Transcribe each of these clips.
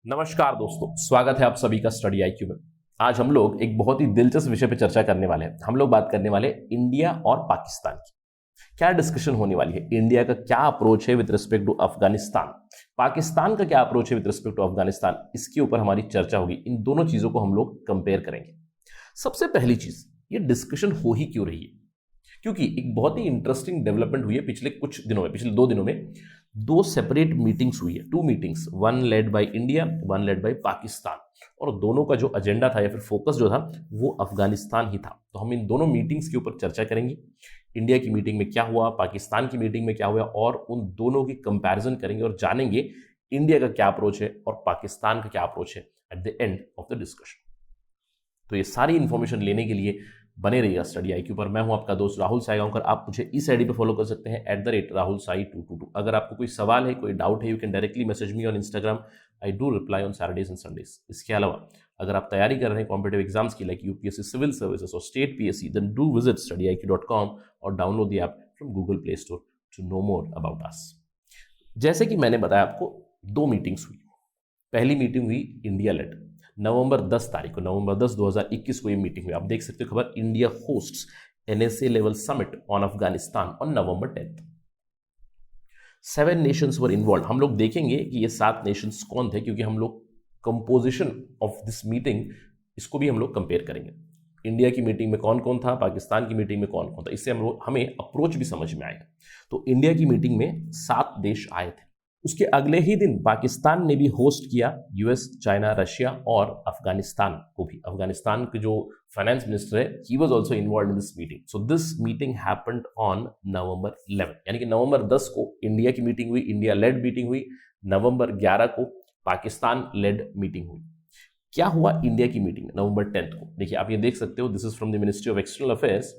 नमस्कार दोस्तों, स्वागत है आप सभी का स्टडी आईक्यू में। आज हम लोग एक बहुत ही दिलचस्प विषय पर चर्चा करने वाले हैं। हम लोग बात करने वाले इंडिया और पाकिस्तान की। क्या डिस्कशन होने वाली है? इंडिया का क्या अप्रोच है with respect to Afghanistan, Pakistan का क्या अप्रोच है विद रिस्पेक्ट टू अफगानिस्तान, इसके ऊपर हमारी चर्चा होगी। इन दोनों चीजों को हम लोग कंपेयर करेंगे। सबसे पहली चीज, ये डिस्कशन हो ही क्यों रही है? क्योंकि एक बहुत ही इंटरेस्टिंग डेवलपमेंट हुई है पिछले कुछ दिनों में, पिछले 2 दिनों में दो सेपरेट मीटिंग्स हुई है। 2 meetings, one led by India, one led by Pakistan, और दोनों का जो एजेंडा था या फिर फोकस जो था वो अफगानिस्तान ही था। तो हम इन दोनों मीटिंग्स के ऊपर चर्चा करेंगे। इंडिया की मीटिंग में क्या हुआ, पाकिस्तान की मीटिंग में क्या हुआ, और उन दोनों की कंपैरिजन करेंगे और जानेंगे इंडिया का क्या अप्रोच है और पाकिस्तान का क्या अप्रोच है at the end of the discussion. तो ये सारी इंफॉर्मेशन लेने के लिए बने रहिएगा स्टडी आईक्यू पर। मैं हूं आपका दोस्त राहुल साईगांवकर। आप मुझे इस आईडी पे फॉलो कर सकते हैं @rahulsai222। अगर आपको कोई सवाल है, कोई डाउट है, you can directly message me on Instagram. I do reply on Saturdays and Sundays. इसके अलावा अगर आप तैयारी कर रहे हैं कॉम्पिटेटिव एग्जाम्स की, लाइक यूपीएससी सिविल सर्विसेज और state PSC, then do visit studyIQ.com और download the app from Google Play Store to know more about us. जैसे कि मैंने बताया आपको, 2 मीटिंग्स हुई। पहली मीटिंग हुई इंडिया लेड, नवंबर 10 तारीख को, नवंबर 10 2021 को ये मीटिंग हुई। आप देख सकते हो खबर, India hosts NSA level summit on Afghanistan on November 10। 7 Nations were involve. हम लोग देखेंगे कि ये 7 नेशंस कौन थे, क्योंकि हम लोग कंपोजिशन ऑफ दिस मीटिंग इसको भी हम लोग कंपेयर करेंगे। इंडिया की मीटिंग में कौन कौन था, पाकिस्तान की मीटिंग में कौन कौन था, इससे हमें अप्रोच भी समझ में आएगा। तो इंडिया की मीटिंग में 7 देश आए थे। उसके अगले ही दिन पाकिस्तान ने भी होस्ट किया, यूएस, चाइना, रशिया और अफगानिस्तान को भी। अफगानिस्तान के जो फाइनेंस मिनिस्टर है, he was also involve in this meeting. So this meeting happened on November 11, यानी कि नवंबर 10 को इंडिया की मीटिंग हुई, इंडिया लेड मीटिंग हुई। नवंबर 11 को पाकिस्तान लेड मीटिंग हुई। क्या हुआ इंडिया की मीटिंग नवंबर 10 को? देखिए, आप ये देख सकते हो, this is from the ministry of external affairs.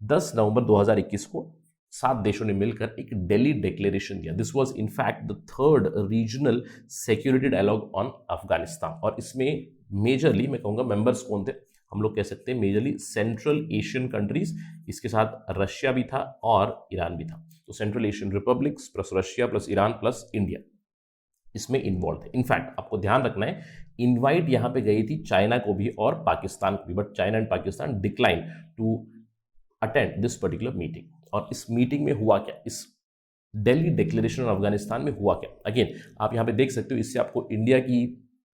10 नवंबर 2021 को 7 देशों ने मिलकर एक दिल्ली डिक्लेरेशन दिया। This was in fact the 3rd regional security dialogue on Afghanistan. और इसमें मेजरली मैं कहूंगा मेंबर्स कौन थे, हम लोग कह सकते हैं मेजरली सेंट्रल एशियन कंट्रीज, इसके साथ रशिया भी था और ईरान भी था। तो central Asian republics plus Russia plus Iran plus India इसमें इन्वॉल्व थे। इनफैक्ट आपको ध्यान रखना है, इनवाइट यहां पे गई थी चाइना को भी और पाकिस्तान को भी, but China and Pakistan decline to attend this particular meeting. और इस मीटिंग में हुआ क्या, इस दिल्ली डिक्लेरेशन ऑफ अफगानिस्तान में हुआ क्या? अगेन आप यहां पे देख सकते हो, इससे आपको इंडिया की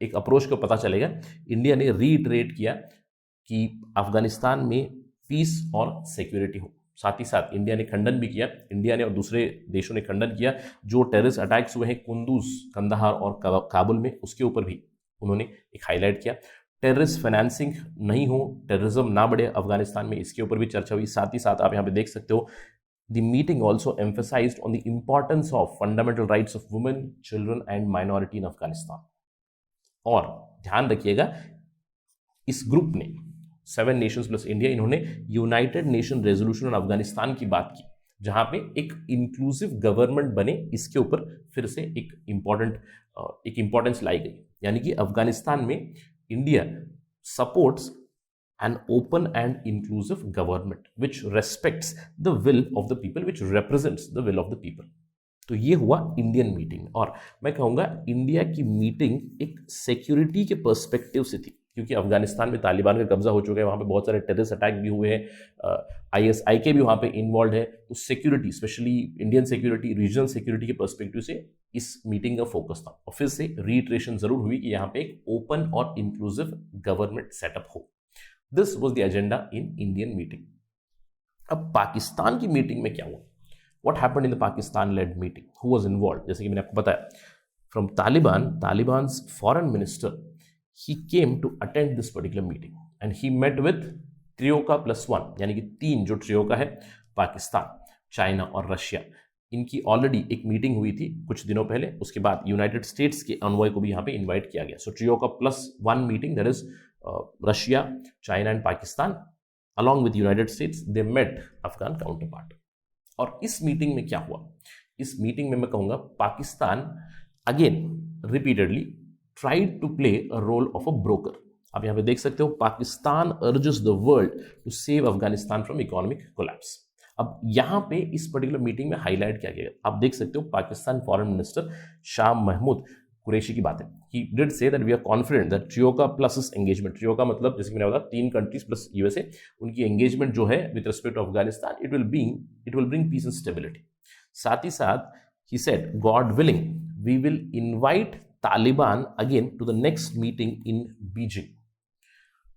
एक अप्रोच को पता चलेगा। इंडिया ने रीइटरेट किया कि अफगानिस्तान में पीस और सिक्योरिटी हो। साथ ही साथ इंडिया ने खंडन भी किया, इंडिया ने और दूसरे देशों ने खंडन किया, जो टेररिस्ट अटैक्स हुए हैं कुंदूज, कंदहार और काबुल में, उसके ऊपर भी उन्होंने एक हाईलाइट किया। टेररिस्ट फाइनेंसिंग नहीं हो, टेररिज्म ना बढ़े अफगानिस्तान में, इसके ऊपर भी चर्चा हुई। साथ ही साथ आप यहाँ पे देख सकते हो, the meeting also emphasised on the importance of fundamental rights of women, children and minority इन अफगानिस्तान। और ध्यान रखिएगा, इस ग्रुप ने 7 नेशंस प्लस इंडिया, इन्होंने United nation resolution on Afghanistan की बात की, जहां पे एक इंक्लूसिव गवर्नमेंट बने, इसके ऊपर फिर से एक इंपॉर्टेंस लाई गई। यानी कि अफगानिस्तान में India supports an open and inclusive government which respects the will of the people, which represents the will of the people. तो ये हुआ इंडियन मीटिंग। और मैं कहूंगा इंडिया की मीटिंग एक सिक्योरिटी के पर्सपेक्टिव से थी, क्योंकि अफगानिस्तान में तालिबान का कब्जा हो चुका है, वहां पे बहुत सारे टेररिस्ट अटैक भी हुए हैं, ISIK भी वहां पे इन्वॉल्व है। तो security, specially Indian security, regional security के पर्सपेक्टिव से इस मीटिंग का फोकस था। और फिर से रीइटरेशन जरूर हुई कि यहाँ पे एक ओपन और इंक्लूसिव गवर्नमेंट सेटअप हो। This was the agenda in Indian meeting. अब पाकिस्तान की मीटिंग में क्या हुआ? What happened in the Pakistan-led meeting? Who was involved? जैसे कि मैंने आपको बताया, from Taliban's foreign minister, he came to attend this particular meeting and he met with ट्रियोका +1, यानी कि 3 जो ट्रियोका है, पाकिस्तान, चाइना और रशिया, इनकी ऑलरेडी एक मीटिंग हुई थी कुछ दिनों पहले। उसके बाद यूनाइटेड स्टेट्स के अनवॉय को भी यहाँ पे इन्वाइट किया गया। So troika +1 meeting, that is Russia, China and Pakistan along with United States, they met Afghan counterpart. और इस मीटिंग में क्या हुआ? इस मीटिंग में मैं कहूंगा Pakistan again repeatedly tried to play a role of a broker. आप यहां पे देख सकते हो, Pakistan urges the world to save Afghanistan from economic collapse. अब यहां पे इस पर्टिकुलर मीटिंग में हाईलाइट किया गया, आप देख सकते हो, पाकिस्तान फॉरेन मिनिस्टर शाह महमूद कुरैशी की बात है, he did say that we are confident that Trioka plus his engagement, Trioka मतलब जैसे कि मैंने बताया 3 कंट्रीज प्लस यूएसए, उनकी एंगेजमेंट जो है with respect to Afghanistan, it will bring peace and stability. साथ ही साथ he said, God willing, we will invite Taliban again to the next meeting in Beijing.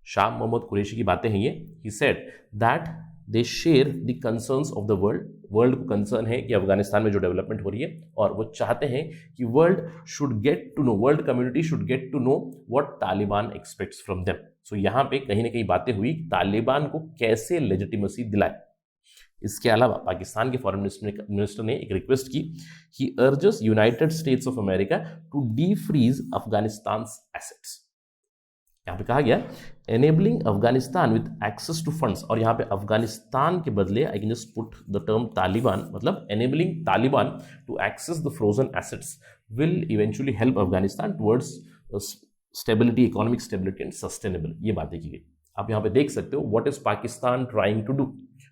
Shah Mohammad Qureshi की बातें हैं ये। He said that they share the concerns of the world. World को concern है कि अफगानिस्तान में जो डेवलपमेंट हो रही है, और वो चाहते हैं कि world community should get to know what Taliban expects from them. So यहाँ पे कहीं ना कहीं बातें हुई तालिबान को कैसे लेजिटिमेसी दिलाए। इसके अलावा पाकिस्तान के फॉरेन मिनिस्टर ने एक रिक्वेस्ट की, he urges United States of America to defreeze Afghanistan assets. यहाँ पे कहा गया enabling Afghanistan with access to funds, और यहाँ पे अफगानिस्तान के बदले I can just put the term Taliban, मतलब enabling Taliban to access the frozen assets will eventually help Afghanistan towards stability, economic stability and sustainable. ये बातें की गई। आप यहाँ पे देख सकते हो what is Pakistan trying to do.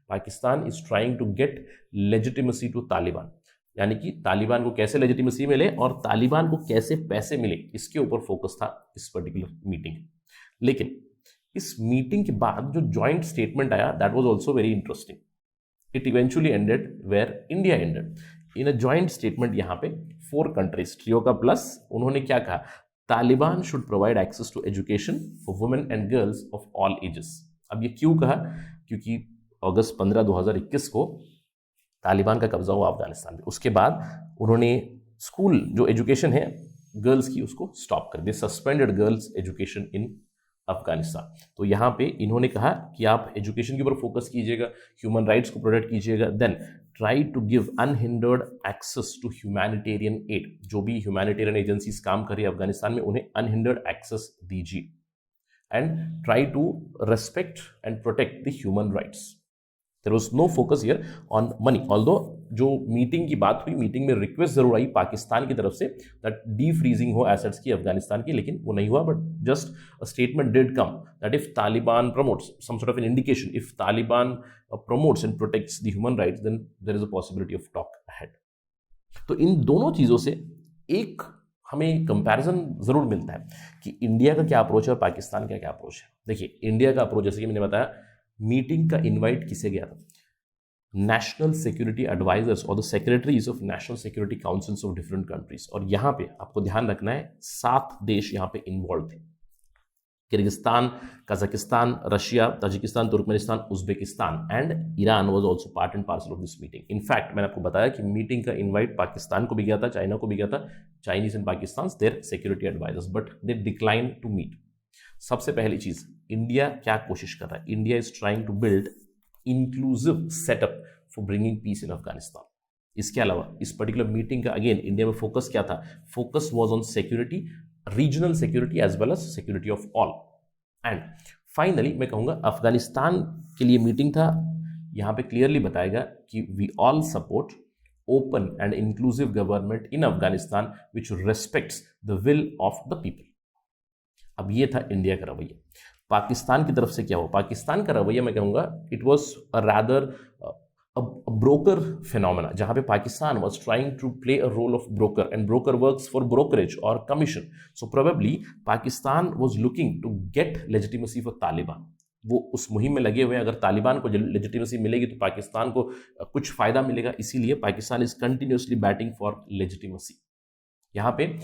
Pakistan is trying to get legitimacy to Taliban, यानी कि तालिबान को कैसे लेजिटिमेसी मिले और तालिबान को कैसे पैसे मिले, इसके ऊपर फोकस था इस पर्टिकुलर मीटिंग। लेकिन इस मीटिंग के बाद जो जॉइंट स्टेटमेंट आया, that was also very interesting. It eventually ended where India ended in a joint statement. यहाँ पे 4 कंट्रीज ट्रियोका प्लस, उन्होंने क्या कहा, Taliban should provide access to education for women and girls of all ages. अब ये क्यों कहा, क्योंकि अगस्त 15, 2021 को तालिबान का कब्जा हुआ अफगानिस्तान में। उसके बाद उन्होंने स्कूल जो एजुकेशन है गर्ल्स की, उसको स्टॉप कर दिया, suspended girls education in Afghanistan. तो यहाँ पे इन्होंने कहा कि आप एजुकेशन के ऊपर फोकस कीजिएगा, ह्यूमन राइट्स को प्रोटेक्ट कीजिएगा, then try to give unhindered access to humanitarian aid. जो भी ह्यूमैनिटेरियन एजेंसीज काम कर रही है अफगानिस्तान में, उन्हें अनहिंडर्ड एक्सेस दीजिए, and try to respect and protect the human rights. There was no focus here on money, although जो मीटिंग की बात हुई, मीटिंग में रिक्वेस्ट जरूर आई पाकिस्तान की तरफ से दैट डी फ्रीजिंग हो एसेट्स की अफगानिस्तान की, लेकिन वो नहीं हुआ। But just a statement did come that if Taliban promotes some sort of an indication, if Taliban promotes and protects the human rights, then there is a possibility of talk ahead. तो इन दोनों चीज़ों से एक हमें कंपैरिजन जरूर मिलता है कि इंडिया का क्या अप्रोच है और पाकिस्तान का क्या अप्रोच है। देखिए इंडिया का अप्रोच, जैसे कि मैंने बताया, मीटिंग का इन्वाइट किसे गया था, नेशनल सिक्योरिटी एडवाइजर्स और the secretaries of national security councils of different countries. और यहाँ पे आपको ध्यान रखना है 7 देश यहाँ पे इन्वॉल्व थे, Kyrgyzstan, Kazakhstan, Russia, Tajikistan, Turkmenistan, Uzbekistan and Iran was also part and parcel of this meeting. In fact मैंने आपको बताया कि मीटिंग का इन्वाइट पाकिस्तान को भी गया था, चाइना को भी गया था, Chinese and Pakistan their security advisers, but they decline to meet. सबसे पहली चीज, इंडिया क्या कोशिश कर रहा है, India is trying to build inclusive setup for bringing peace in Afghanistan. इसके अलावा इस पर्टिकुलर मीटिंग का अगेन इंडिया में फोकस क्या था, focus was on security, regional security as well as security of all. And finally मैं कहूंगा अफगानिस्तान के लिए मीटिंग था, यहां पे क्लियरली बताएगा कि we all support open and inclusive government in Afghanistan which respects the will of the people. अब ये था इंडिया का रवैया। पाकिस्तान की तरफ से क्या हुआ, पाकिस्तान का रवैया मैं कहूंगा it was a rather broker phenomena, जहां पे Pakistan was trying to play a role of broker, and broker works for brokerage और commission. So probably Pakistan was looking to get legitimacy for Taliban. वो उस मुहिम में लगे हुए हैं, अगर तालिबान को लेजिटिमेसी मिलेगी तो पाकिस्तान को कुछ फायदा मिलेगा, इसीलिए Pakistan is continuously batting for legitimacy. यहाँ पे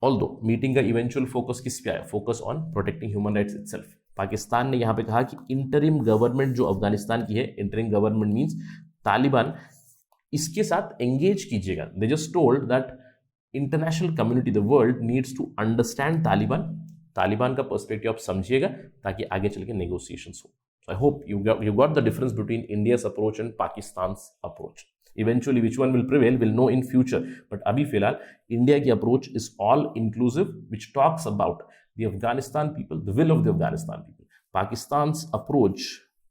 ऑल्दो मीटिंग का इवेंचुअल फोकस किस पे आया, focus on protecting human rights itself. Pakistan ने यहाँ पे कहा कि इंटरिम गवर्नमेंट जो अफगानिस्तान की है, इंटरिम गवर्नमेंट मींस तालिबान, इसके साथ एंगेज कीजिएगा। They just told that international community, the world needs to understand Taliban, Taliban का पर्सपेक्टिव आप समझिएगा ताकि आगे चल के नेगोशिएशंस हो। I hope you got the difference between India's approach and Pakistan's approach. Eventually which one will prevail we'll know in future, but अभी फिलहाल इंडिया की approach is all inclusive which talks about the Afghanistan people, the will of the Afghanistan people. Pakistan's approach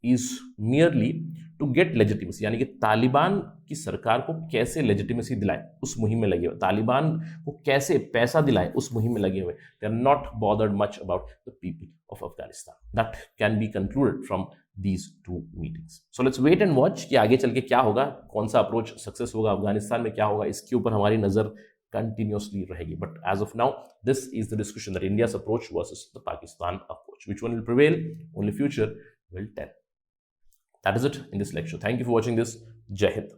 is merely to get legitimacy, यानी कि तालिबान की सरकार को कैसे legitimacy दिलाए उस मुहिम में लगे हुए, तालिबान को कैसे पैसा दिलाए उस मुहिम में लगे हुए। They are not bothered much about the people of Afghanistan. That can be concluded from these two meetings. So let's wait and watch कि आगे चल के क्या होगा, कौन सा अप्रोच सक्सेस होगा, अफगानिस्तान में क्या होगा, इसके ऊपर हमारी नज़र कंटिन्यूसली रहेगी. But as of now this is the discussion that India's approach versus the Pakistan approach. Which one will prevail? Only future will tell. That is it in this lecture. Thank you for watching this. Jai Hind.